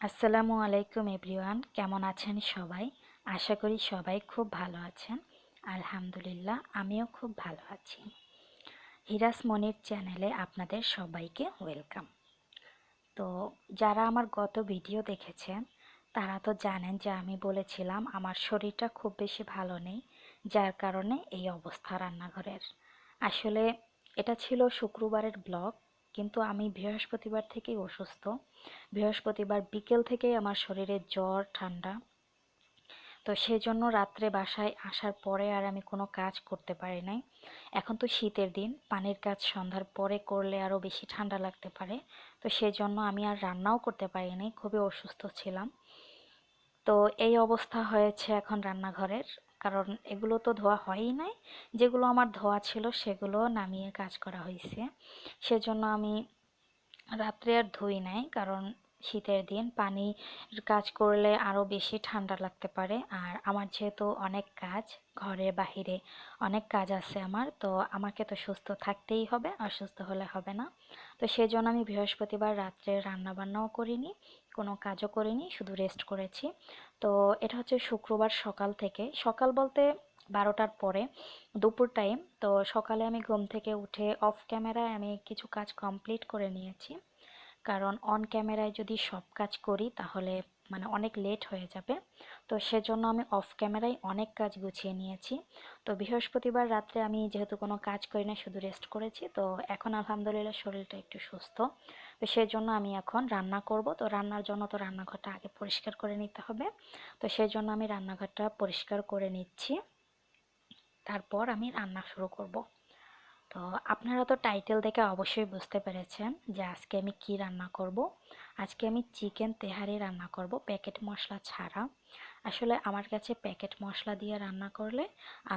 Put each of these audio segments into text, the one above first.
আসসালামু আলাইকুম এভরিওয়ান, কেমন আছেন সবাই? আশা করি সবাই খুব ভালো আছেন। আলহামদুলিল্লাহ, আমিও খুব ভালো আছি। হিরাস মনির চ্যানেলে আপনাদের সবাইকে ওয়েলকাম। তো যারা আমার গত ভিডিও দেখেছেন তারা তো জানেন যে আমি বলেছিলাম আমার শরীরটা খুব বেশি ভালো নেই, যার কারণে এই অবস্থা রান্নাঘরের। আসলে এটা ছিল শুক্রবারের ব্লগ, কিন্তু আমি বৃহস্পতিবার থেকেই অসুস্থ। বৃহস্পতিবার বিকেল থেকেই আমার শরীরে জ্বর ঠান্ডা। তো সেজন্য রাত্রে বাসায় আসার পরে আর আমি কোনো কাজ করতে পারি নাই। এখন তো শীতের দিন, পানির কাজ সন্ধ্যার পরে করলে আরও বেশি ঠান্ডা লাগতে পারে। তো সেজন্য আমি আর রান্নাও করতে পারি নাই, খুবই অসুস্থ ছিলাম। তো এই অবস্থা হয়েছে এখন রান্নাঘরের, কারণ এগুলো তো ধোয়া হয়ই নাই। যেগুলো আমার ধোয়া ছিল সেগুলো নামিয়ে কাজ করা হয়েছে। সেজন্য আমি রাত্রে আর ধুই নাই, কারণ শীতের দিন পানির কাজ করলে আরও বেশি ঠান্ডা লাগতে পারে। আর আমার যেহেতু অনেক কাজ, ঘরে বাহিরে অনেক কাজ আছে আমার, তো আমাকে তো সুস্থ থাকতেই হবে, অসুস্থ হলে হবে না। তো সেজন্য আমি বৃহস্পতিবার রাত্রে রান্না বান্নাও করিনি, কোনো কাজও করিনি, শুধু রেস্ট করেছি। তো এটা হচ্ছে শুক্রবার সকাল থেকে, সকাল বলতে 12টার পরে, দুপুর টাইম। তো সকালে আমি ঘুম থেকে উঠে অফ ক্যামেরায় আমি কিছু কাজ কমপ্লিট করে নিয়েছি, কারণ অন ক্যামেরায় যদি সব কাজ করি তাহলে অনেক লেট হয়ে যাবে। তো সেজন্য আমি অফ ক্যামেরায় অনেক কাজ গুছিয়ে নিয়েছি। তো বৃহস্পতিবার রাত্রে আমি যেহেতু কোনো কাজ করি না, শুধু রেস্ট করেছি, তো এখন আলহামদুলিল্লাহ শরীরটা একটু সুস্থ। তো সেজন্য আমি এখন রান্না করব। তো রান্নার জন্য তো রান্নাঘরটা আগে পরিষ্কার করে নিতে হবে। তো সেজন্য আমি রান্নাঘরটা পরিষ্কার করে নিচ্ছি, তারপর আমি রান্না শুরু করব। তো আপনারা তো টাইটেল দেখে অবশ্যই বুঝতে পেরেছেন যে আজকে আমি কি রান্না করব। আজকে আমি চিকেন তেহারি রান্না করব, প্যাকেট মশলা ছাড়া। আসলে আমার কাছে প্যাকেট মশলা দিয়ে রান্না করলে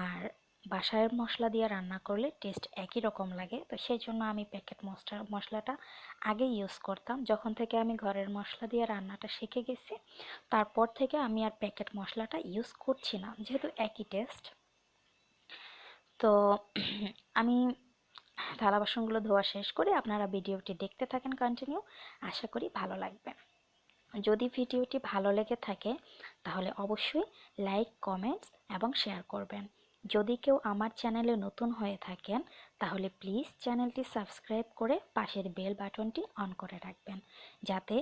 আর বাসার মশলা দিয়ে রান্না করলে টেস্ট একই রকম লাগে। তো সেই জন্য আমি প্যাকেট মশলাটা আগে ইউজ করতাম। যখন থেকে আমি ঘরের মশলা দিয়ে রান্নাটা শিখে গেছি, তারপর থেকে আমি আর প্যাকেট মশলাটা ইউজ করছি না, যেহেতু একই টেস্ট। তো আমি থালা বাসনগুলো ধোয়া শেষ করে আপনারা ভিডিওটি দেখতে থাকেন কন্টিনিউ, আশা করি ভালো লাগবে। যদি ভিডিওটি ভালো লেগে থাকে তাহলে অবশ্যই লাইক, কমেন্টস এবং শেয়ার করবেন। যদি কেউ আমার চ্যানেলে নতুন হয়ে থাকেন তাহলে প্লিজ চ্যানেলটি সাবস্ক্রাইব করে পাশের বেল বাটনটি অন করে রাখবেন, যাতে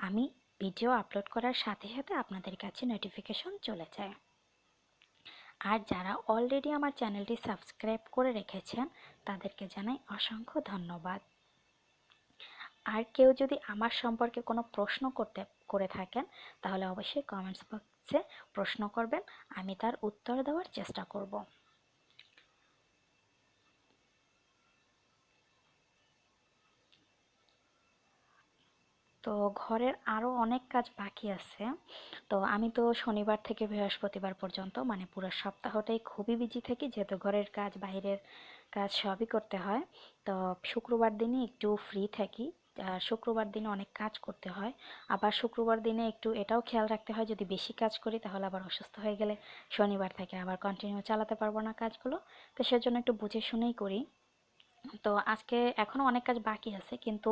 আমি ভিডিও আপলোড করার সাথে সাথে আপনাদের কাছে নোটিফিকেশন চলে যায়। আর যারা অলরেডি আমার চ্যানেলটি সাবস্ক্রাইব করে রেখেছেন তাদেরকে জানাই অসংখ্য ধন্যবাদ। আর কেউ যদি আমার সম্পর্কে কোনো প্রশ্ন করে থাকেন তাহলে অবশ্যই কমেন্টস বক্সে প্রশ্ন করবেন, আমি তার উত্তর দেওয়ার চেষ্টা করব। তো ঘরের আরও অনেক কাজ বাকি আছে। তো আমি তো শনিবার থেকে বৃহস্পতিবার পর্যন্ত পুরো সপ্তাহটাই খুবই বিজি থাকি, যেহেতু ঘরের কাজ বাইরের কাজ সবই করতে হয়। তো শুক্রবার দিনে একটু ফ্রি থাকি, আর শুক্রবার দিনে অনেক কাজ করতে হয়। আবার শুক্রবার দিনে একটু এটাও খেয়াল রাখতে হয়, যদি বেশি কাজ করি তাহলে আবার অসুস্থ হয়ে গেলে শনিবার থেকে আবার কন্টিনিউ চালাতে পারবো না কাজগুলো। তো সেজন্য একটু বুঝে শুনেই করি। তো আজকে এখনও অনেক কাজ বাকি আছে, কিন্তু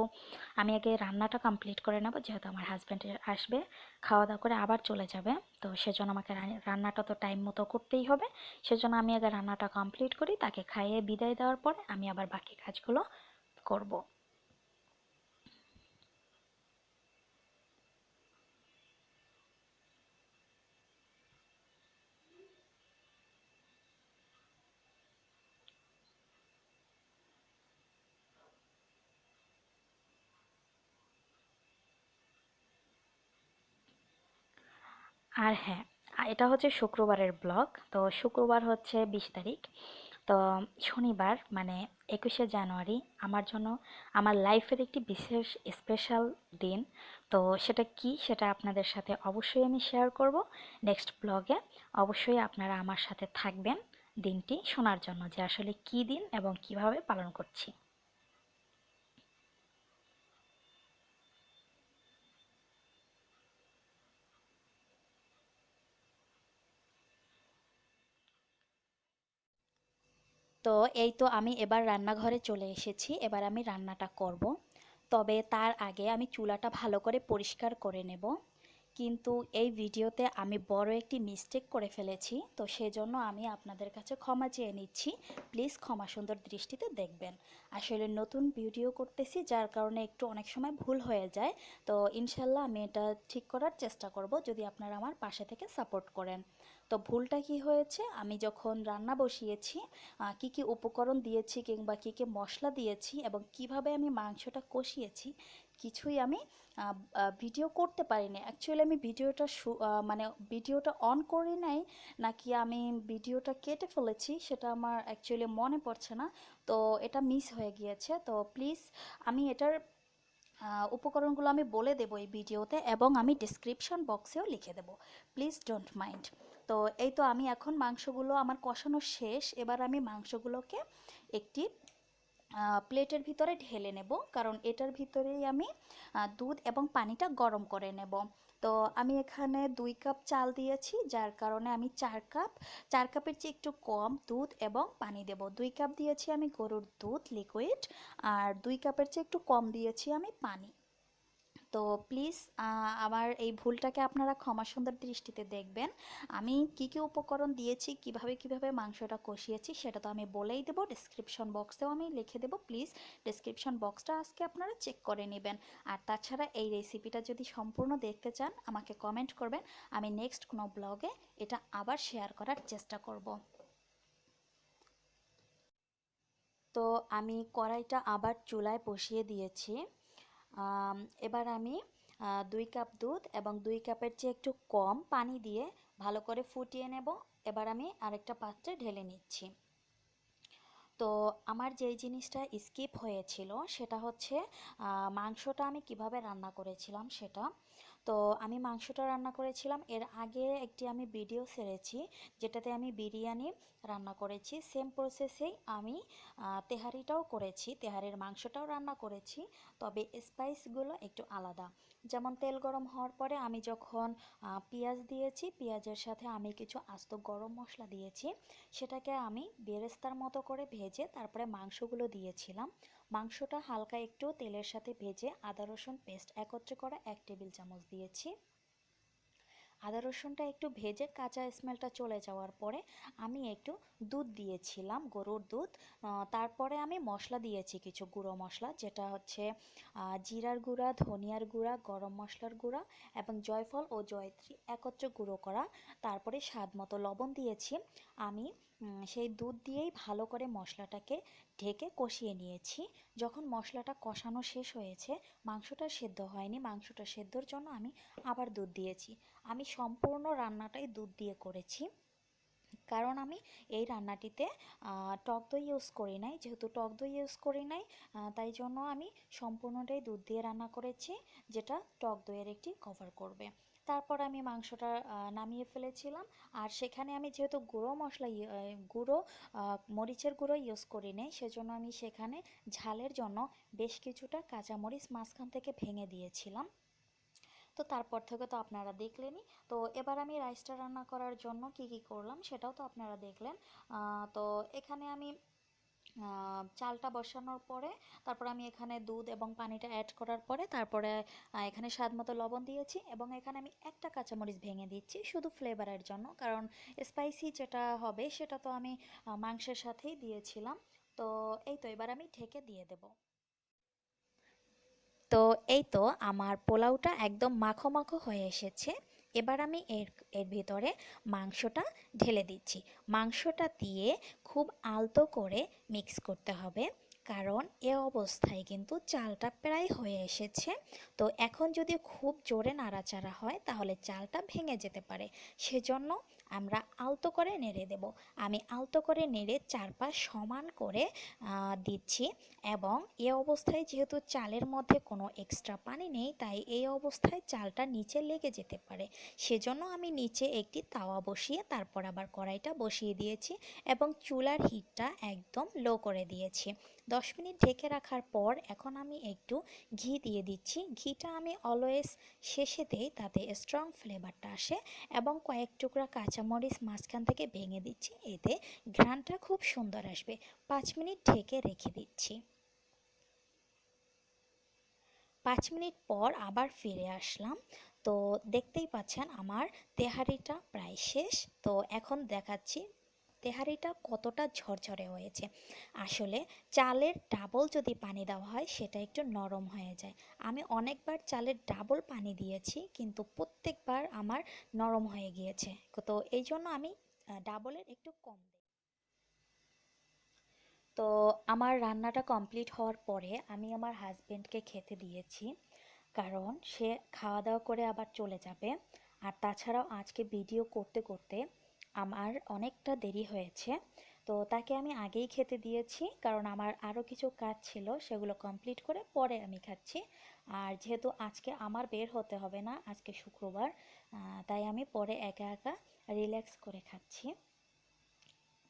আমি আগে রান্নাটা কমপ্লিট করে নেব, যেহেতু আমার হাজব্যান্ড আসবে, খাওয়া দাওয়া করে আবার চলে যাবে। তো সেজন্য আমাকে রান্নাটা তো টাইম মতো করতেই হবে। সেজন্য আমি আগে রান্নাটা কমপ্লিট করি, তাকে খাইয়ে বিদায় দেওয়ার পরে আমি আবার বাকি কাজগুলো করব। আর হ্যাঁ, এটা হচ্ছে শুক্রবারের ব্লগ। তো শুক্রবার হচ্ছে 20 তারিখ। তো শনিবার 21শে জানুয়ারি আমার জন্য আমার লাইফের একটি বিশেষ স্পেশাল দিন। তো সেটা কি, সেটা আপনাদের সাথে অবশ্যই আমি শেয়ার করব নেক্সট ব্লগে। অবশ্যই আপনারা আমার সাথে থাকবেন দিনটি শোনার জন্য যে আসলে কি দিন এবং কিভাবে পালন করছি। তো এই তো আমি এবার রান্নাঘরে চলে এসেছি, এবার আমি রান্নাটা করব। তবে তার আগে আমি চুলাটা ভালো করে পরিষ্কার করে নেব। কিন্তু এই ভিডিওতে আমি বড় একটি মিস্টেক করে ফেলেছি, তো সেজন্য আমি আপনাদের কাছে ক্ষমা চেয়ে নিচ্ছি। প্লিজ ক্ষমা সুন্দর দৃষ্টিতে দেখবেন। আসলে নতুন ভিডিও করতেছি, যার কারণে একটু অনেক সময় ভুল হয়ে যায়। তো ইনশাল্লাহ আমি এটা ঠিক করার চেষ্টা করব, যদি আপনারা আমার পাশে থেকে সাপোর্ট করেন। তো ভুলটা কি হয়েছে, আমি যখন রান্না বসিয়েছি, কি কি উপকরণ দিয়েছি কিংবা কি কি মশলা দিয়েছি এবং কিভাবে আমি মাংসটা কষিয়েছি, কিছুই আমি ভিডিও করতে পারিনি। অ্যাকচুয়ালি আমি মানে ভিডিওটা অন করি নাই, নাকি আমি ভিডিওটা কেটে ফেলেছি সেটা আমার অ্যাকচুয়ালি মনে পড়ছে না। তো এটা মিস হয়ে গিয়েছে। তো প্লিজ, আমি এটার উপকরণগুলো আমি বলে দেবো এই ভিডিওতে, এবং আমি ডিসক্রিপশন বক্সেও লিখে দেবো। Please don't mind. তো এই তো আমি এখন মাংসগুলো আমার কষানো শেষ। এবার আমি মাংসগুলোকে একটি প্লেটের ভিতরে ঢেলে নেব, কারণ এটার ভিতরেই আমি দুধ এবং পানিটা গরম করে নেব। তো আমি এখানে 2 কাপ চাল দিয়েছি, যার কারণে আমি 4 কাপের চেয়ে একটু কম দুধ এবং পানি দেব। 2 কাপ দিয়েছি আমি গরুর দুধ লিকুইড, আর 2 কাপের চেয়ে একটু কম দিয়েছি আমি পানি। তো প্লিজ আমার এই ভুলটাকে আপনারা ক্ষমা সুন্দর দৃষ্টিতে দেখবেন। আমি কি কি উপকরণ দিয়েছি, কিভাবে কিভাবে মাংসটা কষিয়েছি, সেটা তো আমি বলেই দেবো। ডিসক্রিপশন বক্সেও আমি লিখে দেবো। প্লিজ ডিসক্রিপশন বক্সটা আজকে আপনারা চেক করে নেবেন। আর তাছাড়া এই রেসিপিটা যদি সম্পূর্ণ দেখতে চান, আমাকে কমেন্ট করবেন। আমি নেক্সট কোনো ব্লগে এটা আবার শেয়ার করার চেষ্টা করব। তো আমি কড়াইটা আবার চুলায় বসিয়ে দিয়েছি। এবার আমি 2 কাপ দুধ এবং 2 কাপের চেয়ে একটু কম পানি দিয়ে ভালো করে ফুটিয়ে নেব। এবার আমি আরেকটা পাত্রে ঢেলে নিচ্ছি। তো আমার যেই জিনিসটা স্কিপ হয়েছিল সেটা হচ্ছে মাংসটা আমি কিভাবে রান্না করেছিলাম সেটা। তো আমি মাংসটা রান্না করেছিলাম এর আগে একটি আমি ভিডিও ছেড়েছি, যেটাতে আমি বিরিয়ানি রান্না করেছি। সেম প্রসেসেই আমি তেহারিটাও করেছি, তেহারির মাংসটাও রান্না করেছি। তবে স্পাইসগুলো একটু আলাদা। যেমন তেল গরম হওয়ার পরে আমি যখন পেঁয়াজ দিয়েছি, পেঁয়াজের সাথে আমি কিছু আস্ত গরম মশলা দিয়েছি। সেটাকে আমি বেরেস্তার মতো করে ভেজে তারপরে মাংসগুলো দিয়েছিলাম। মাংসটা হালকা একটু তেলের সাথে ভেজে আদা রসুন পেস্ট একত্রে করে 1 টেবিল চামচ দিয়েছি। আদা রসুনটা একটু ভেজে কাঁচা স্মেলটা চলে যাওয়ার পরে আমি একটু দুধ দিয়েছিলাম, গরুর দুধ। তারপরে আমি মশলা দিয়েছি, কিছু গুঁড়ো মশলা, যেটা হচ্ছে জিরার গুঁড়া, ধনিয়ার গুঁড়া, গরম মশলার গুঁড়া এবং জয়ফল ও জয়ত্রী একত্রে গুঁড়ো করা। তারপরে স্বাদ মতো লবণ দিয়েছি। আমি সেই দুধ দিয়েই ভালো করে মশলাটাকে ঢেকে কষিয়ে নিয়েছি। যখন মশলাটা কষানো শেষ হয়েছে, মাংসটা সেদ্ধ হয়নি, মাংসটা সেদ্ধর জন্য আমি আবার দুধ দিয়েছি। আমি সম্পূর্ণ রান্নাটাই দুধ দিয়ে করেছি, কারণ আমি এই রান্নাটিতে টক দই ইউজ করি নাই। যেহেতু টক দই ইউজ করি নাই, তাই জন্য আমি সম্পূর্ণটাই দুধ দিয়ে রান্না করেছি, যেটা টক দইয়ের একটি কভার করবে। তারপর আমি মাংসটা নামিয়ে ফেলেছিলাম। আর সেখানে আমি যেহেতু গুঁড়ো মরিচের গুঁড়ো ইউজ করি নাই, সেজন্য আমি সেখানে ঝালের জন্য বেশ কিছুটা কাঁচামরিচ মাঝখান থেকে ভেঙে দিয়েছিলাম। তো তারপর থেকে তো আপনারা দেখলেনই। তো এবার আমি রাইসটা রান্না করার জন্য কি কি করলাম সেটাও তো আপনারা দেখলেন। তো এখানে আমি চালটা বসানোর পরে, তারপর আমি এখানে দুধ এবং পানিটা অ্যাড করার পরে, তারপরে এখানে স্বাদ মতো লবণ দিয়েছি এবং এখানে আমি একটা কাঁচামরিচ ভেঙে দিচ্ছি শুধু ফ্লেভারের জন্য, কারণ স্পাইসি যেটা হবে সেটা তো আমি মাংসের সাথেই দিয়েছিলাম। তো এই তো এবার আমি ঢেকে দিয়ে দেব। তো এই তো আমার পোলাওটা একদম মাখো মাখো হয়ে এসেছে। এবার আমি এর এর ভিতরে মাংসটা ঢেলে দিচ্ছি। মাংসটা দিয়ে খুব আলতো করে মিক্স করতে হবে, কারণ এ অবস্থায় কিন্তু চালটা প্রায় হয়ে এসেছে। তো এখন যদি খুব জোরে নাড়াচাড়া হয় তাহলে চালটা ভেঙে যেতে পারে, সেজন্য আমরা আলতো করে নেড়ে দেব। আমি আলতো করে নেড়ে চারপাশ সমান করে দিচ্ছি। এবং এ অবস্থায় যেহেতু চালের মধ্যে কোনো এক্সট্রা পানি নেই, তাই এই অবস্থায় চালটা নিচে লেগে যেতে পারে। সেজন্য আমি নিচে একটি তাওয়া বসিয়ে তারপর আবার কড়াইটা বসিয়ে দিয়েছি এবং চুলার হিটটা একদম লো করে দিয়েছি। 10 মিনিট ঢেকে রাখার পর এখন আমি একটু ঘি দিয়ে দিচ্ছি। ঘিটা আমি অলওয়েজ শেষে দেই, তাতে স্ট্রং ফ্লেভারটা আসে। এবং কয়েক টুকরা কাঁচামরিচ মাঝখান থেকে ভেঙে দিচ্ছি, এতে ঘ্রাণটা খুব সুন্দর আসবে। 5 মিনিট ঢেকে রেখে দিচ্ছি। 5 মিনিট পর আবার ফিরে আসলাম। তো দেখতেই পাচ্ছেন আমার তেহারিটা প্রায় শেষ। তো এখন দেখাচ্ছি তেহারিটা কতটা ঝরঝরে হয়েছে। আসলে চালের ডাবল যদি পানি দেওয়া হয় সেটা একটু নরম হয়ে যায়। আমি অনেকবার চালের ডাবল পানি দিয়েছি কিন্তু প্রত্যেকবার আমার নরম হয়ে গিয়েছে। তো এই জন্য আমি ডাবলের একটু কম দিই। তো আমার রান্নাটা কমপ্লিট হওয়ার পরে আমি আমার হাজবেন্ডকে খেতে দিয়েছি, কারণ সে খাওয়া দাওয়া করে আবার চলে যাবে। আর তাছাড়াও আজকে ভিডিও করতে করতে আমার অনেকটা দেরি হয়েছে। তো তাকে আমি আগেই খেতে দিয়েছি, কারণ আমার আরও কিছু কাজ ছিল, সেগুলো কমপ্লিট করে পরে আমি খাচ্ছি। আর যেহেতু আজকে আমার বের হতে হবে না, আজকে শুক্রবার, তাই আমি পরে একা একা রিল্যাক্স করে খাচ্ছি।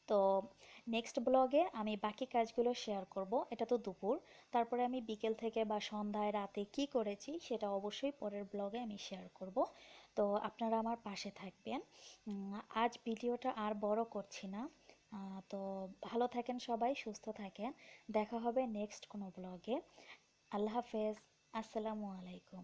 তো নেক্সট ব্লগে আমি বাকি কাজগুলো শেয়ার করব। এটা তো দুপুর, তারপরে আমি বিকেল থেকে বা সন্ধ্যায় রাতে কি করেছি সেটা অবশ্যই পরের ব্লগে আমি শেয়ার করব। তো আপনারা আমার পাশে থাকবেন। আজ ভিডিওটা আর বড় করছি না। তো ভালো থাকেন সবাই, সুস্থ থাকেন। দেখা হবে নেক্সট কোনো ব্লগে। আল্লাহ হাফেজ। আসসালামু আলাইকুম।